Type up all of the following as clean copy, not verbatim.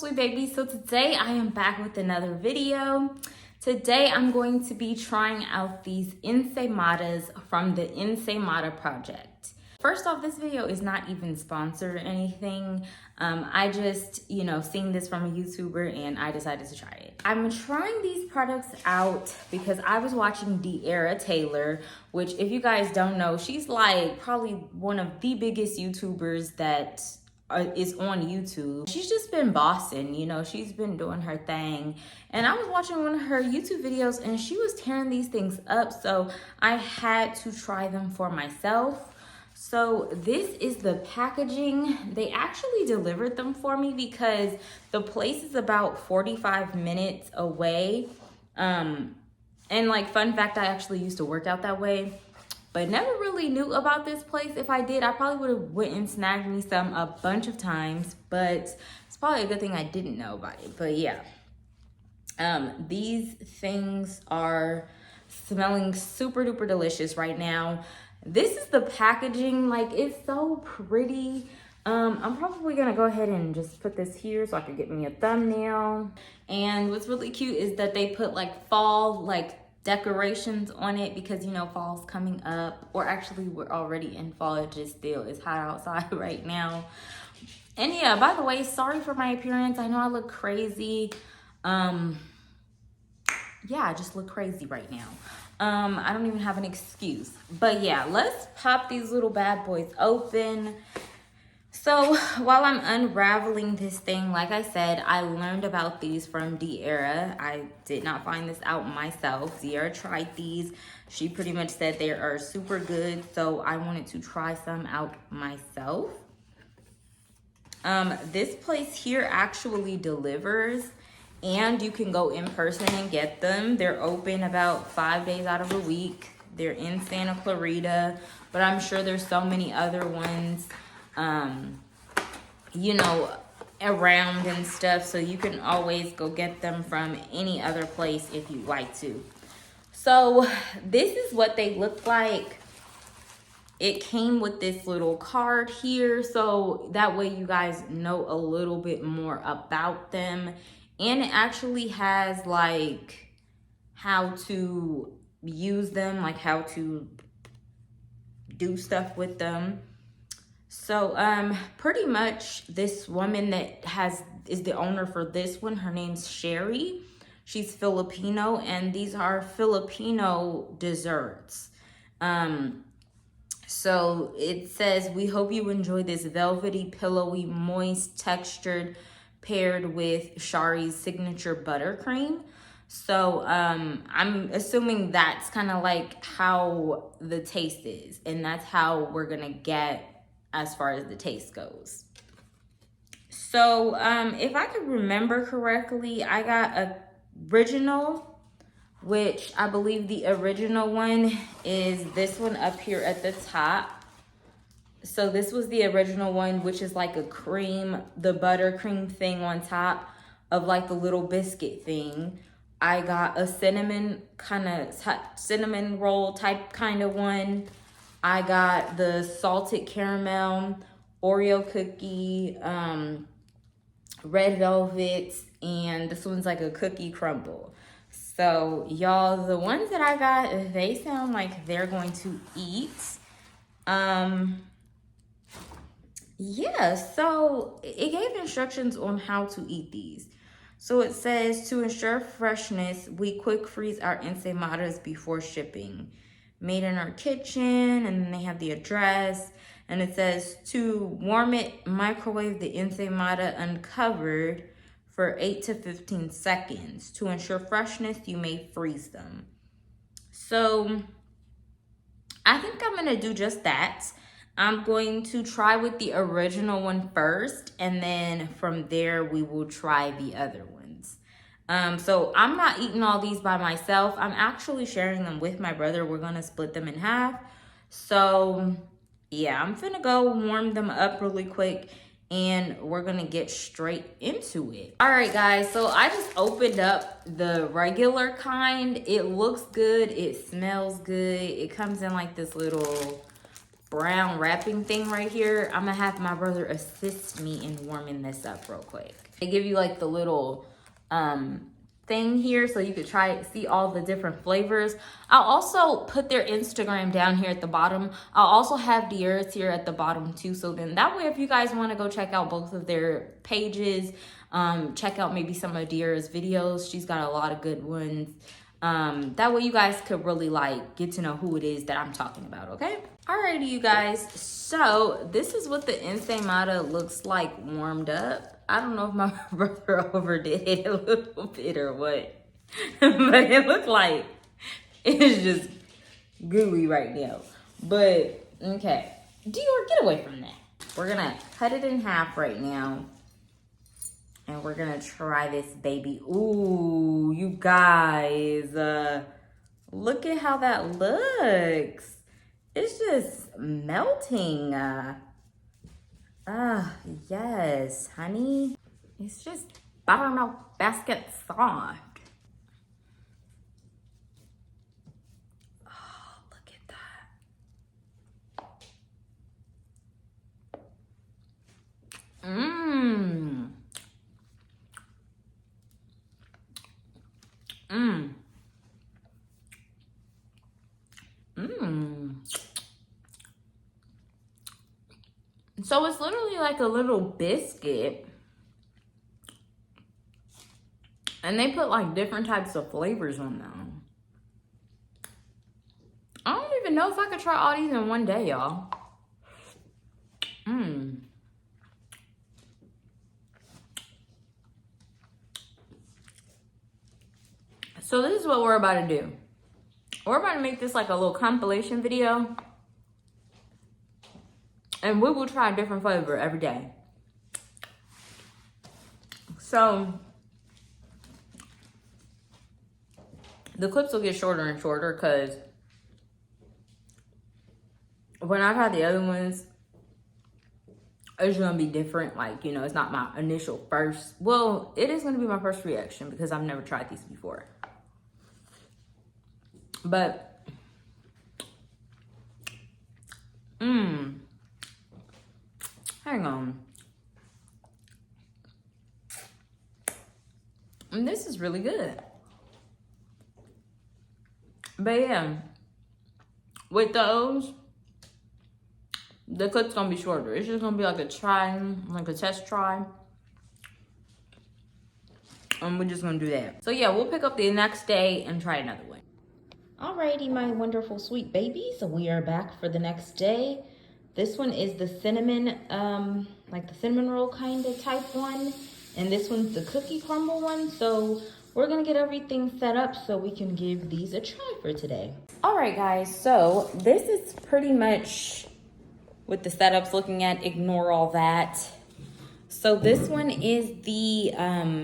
sweet baby. So today I am back with another video. Today I'm going to be trying out these Ensaymadas from the Ensaymada Project. First off, this video is not even sponsored or anything. I just, seen this from a YouTuber and I decided to try it. I'm trying these products out because I was watching De'Ara Taylor, which if you guys don't know, she's like probably one of the biggest YouTubers that is on YouTube. She's just been bossing, she's been doing her thing. And I was watching one of her YouTube videos and she was tearing these things up. So I had to try them for myself. So this is the packaging. They actually delivered them for me because the place is about 45 minutes away. And like, fun fact, I actually used to work out that way, but never really knew about this place. If I did, I probably would have went and snagged me some a bunch of times, but it's probably a good thing I didn't know about it. But yeah, these things are smelling super duper delicious right now. This is the packaging, like it's so pretty. I'm probably gonna go ahead and just put this here so I can get me a thumbnail. And what's really cute is that they put like fall decorations on it because fall's coming up, or actually we're already in fall. It just still is hot outside right now. And yeah, by the way, sorry for my appearance. I know I look crazy. Yeah, I just look crazy right now. I don't even have an excuse. But yeah, let's pop these little bad boys open. So while I'm unraveling this thing, like I said, I learned about these from De'Ara. I did not find this out myself. De'Ara tried these. She pretty much said they are super good, so I wanted to try some out myself. This place here actually delivers, and you can go in person and get them. They're open about 5 days out of the week. They're in Santa Clarita, but I'm sure there's so many other ones around and stuff, so you can always go get them from any other place if you like to. So this is what they look like. It came with this little card here, so that way you guys know a little bit more about them. And it actually has like how to use them, like how to do stuff with them. So pretty much this woman that is the owner for this one, her name's Sherry. She's Filipino, and these are Filipino desserts. So it says, "We hope you enjoy this velvety, pillowy, moist, textured, paired with Shari's signature buttercream." So I'm assuming that's kind of like how the taste is, and that's how we're gonna get as far as the taste goes. So if I could remember correctly, I got a original, which I believe the original one is this one up here at the top. So this was the original one, which is like a cream, the buttercream thing on top of like the little biscuit thing. I got a cinnamon roll type kind of one. I got the salted caramel, Oreo cookie, red velvet, and this one's like a cookie crumble. So y'all, the ones that I got, they sound like they're going to eat. Yeah, so it gave instructions on how to eat these. So it says, to ensure freshness, we quick freeze our Ensaymadas before shipping. Made in our kitchen, and then they have the address. And it says, to warm it, microwave the Ensaymada uncovered for 8 to 15 seconds. To ensure freshness, you may freeze them. So I think I'm gonna do just that. I'm going to try with the original one first, and then from there we will try the other ones. So I'm not eating all these by myself. I'm actually sharing them with my brother. We're gonna split them in half. So yeah, I'm finna go warm them up really quick and we're gonna get straight into it. All right guys, so I just opened up the regular kind. It looks good, it smells good. It comes in like this little brown wrapping thing right here. I'm gonna have my brother assist me in warming this up real quick. They give you like the little thing here so you could see all the different flavors. I'll also put their Instagram down here at the bottom. I'll also have Diara's here at the bottom too, so then that way if you guys want to go check out both of their pages, check out maybe some of Diara's videos. She's got a lot of good ones. That way you guys could really like get to know who it is that I'm talking about, okay? Alrighty, you guys, so this is what the Ensaymada looks like warmed up. I don't know if my brother overdid it a little bit or what, but it looked like it's just gooey right now. But, okay, Dior, get away from that. We're gonna cut it in half right now, and we're gonna try this baby. Ooh, you guys, look at how that looks. It's just melting. Yes, honey. It's just buttermilk basket soft. Oh, look at that. Mmm. Mmm. Mmm. So it's literally like a little biscuit. And they put like different types of flavors on them. I don't even know if I could try all these in one day, y'all. Mmm. So this is what we're about to do. We're about to make this like a little compilation video. And we will try a different flavor every day. So the clips will get shorter and shorter because when I try the other ones, it's gonna be different. Like, you know, it's not my initial first. Well, it is gonna be my first reaction because I've never tried these before. But, hang on. And this is really good. But yeah, with those, the clip's gonna be shorter. It's just gonna be like a test try. And we're just gonna do that. So yeah, we'll pick up the next day and try another one. Alrighty, my wonderful sweet babies. So we are back for the next day. This one is the cinnamon, like the cinnamon roll kind of type one. And this one's the cookie crumble one. So we're gonna get everything set up so we can give these a try for today. All right, guys, so this is pretty much what the setup's looking at. Ignore all that. So this one is the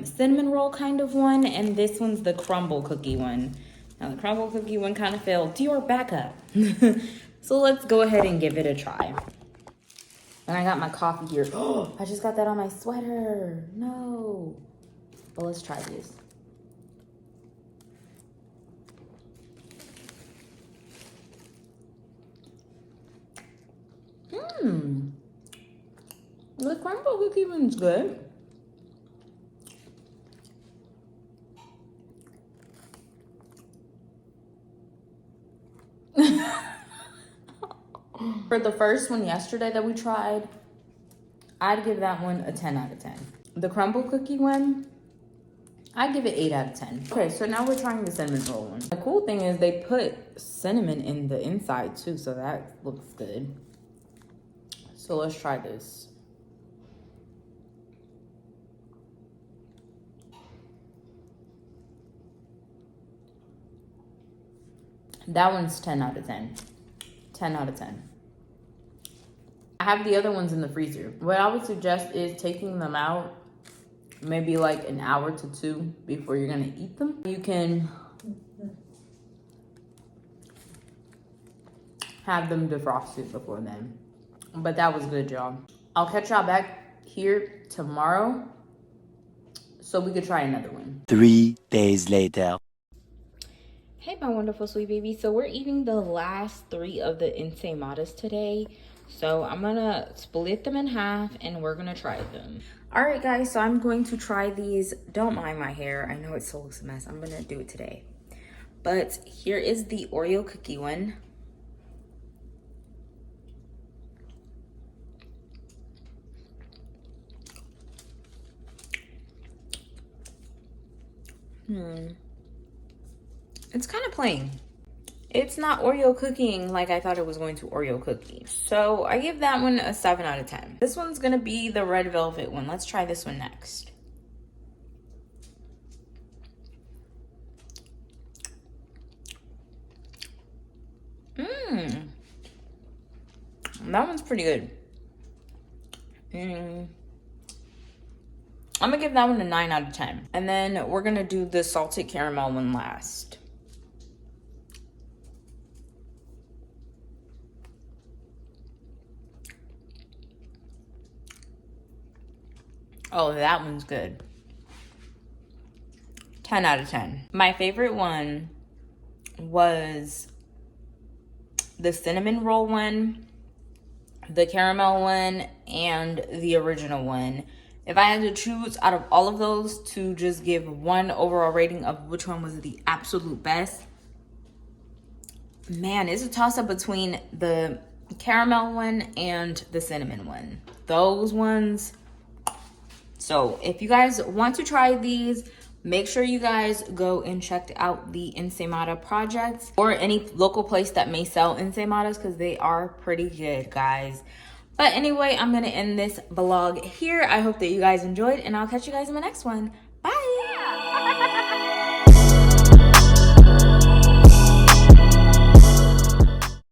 cinnamon roll kind of one, and this one's the crumble cookie one. Now the crumble cookie one kind of failed. Dior, back up. So let's go ahead and give it a try. And I got my coffee here. Oh, I just got that on my sweater. No. But let's try these. The crumble cookie one's good. For the first one yesterday that we tried, I'd give that one a 10 out of 10. The crumble cookie one, I'd give it 8 out of 10. Okay, so now we're trying the cinnamon roll one. The cool thing is they put cinnamon in the inside too, so that looks good. So let's try this. That one's 10 out of 10. 10 out of 10. I have the other ones in the freezer. What I would suggest is taking them out maybe like an hour to 2 before you're gonna eat them. You can have them defrosted before then. But that was good, y'all. I'll catch y'all back here tomorrow so we could try another one. 3 days later. Hey, my wonderful sweet baby. So we're eating the last 3 of the Ensaymadas today. So I'm gonna split them in half and we're gonna try them. All right, guys, so I'm going to try these. Don't mind my hair. I know it still looks a mess. I'm gonna do it today. But here is the Oreo cookie one. It's kind of plain. It's not Oreo cooking like I thought it was going to Oreo cookie. So I give that one a 7 out of 10. This one's gonna be the red velvet one. Let's try this one next. That one's pretty good. I'm gonna give that one a 9 out of 10. And then we're gonna do the salted caramel one last. Oh, that one's good. 10 out of 10. My favorite one was the cinnamon roll one, the caramel one, and the original one. If I had to choose out of all of those to just give one overall rating of which one was the absolute best, man, it's a toss-up between the caramel one and the cinnamon one. Those ones. So if you guys want to try these, make sure you guys go and check out the Ensaymada Project or any local place that may sell Ensaymadas because they are pretty good, guys. But anyway, I'm going to end this vlog here. I hope that you guys enjoyed and I'll catch you guys in my next one. Bye!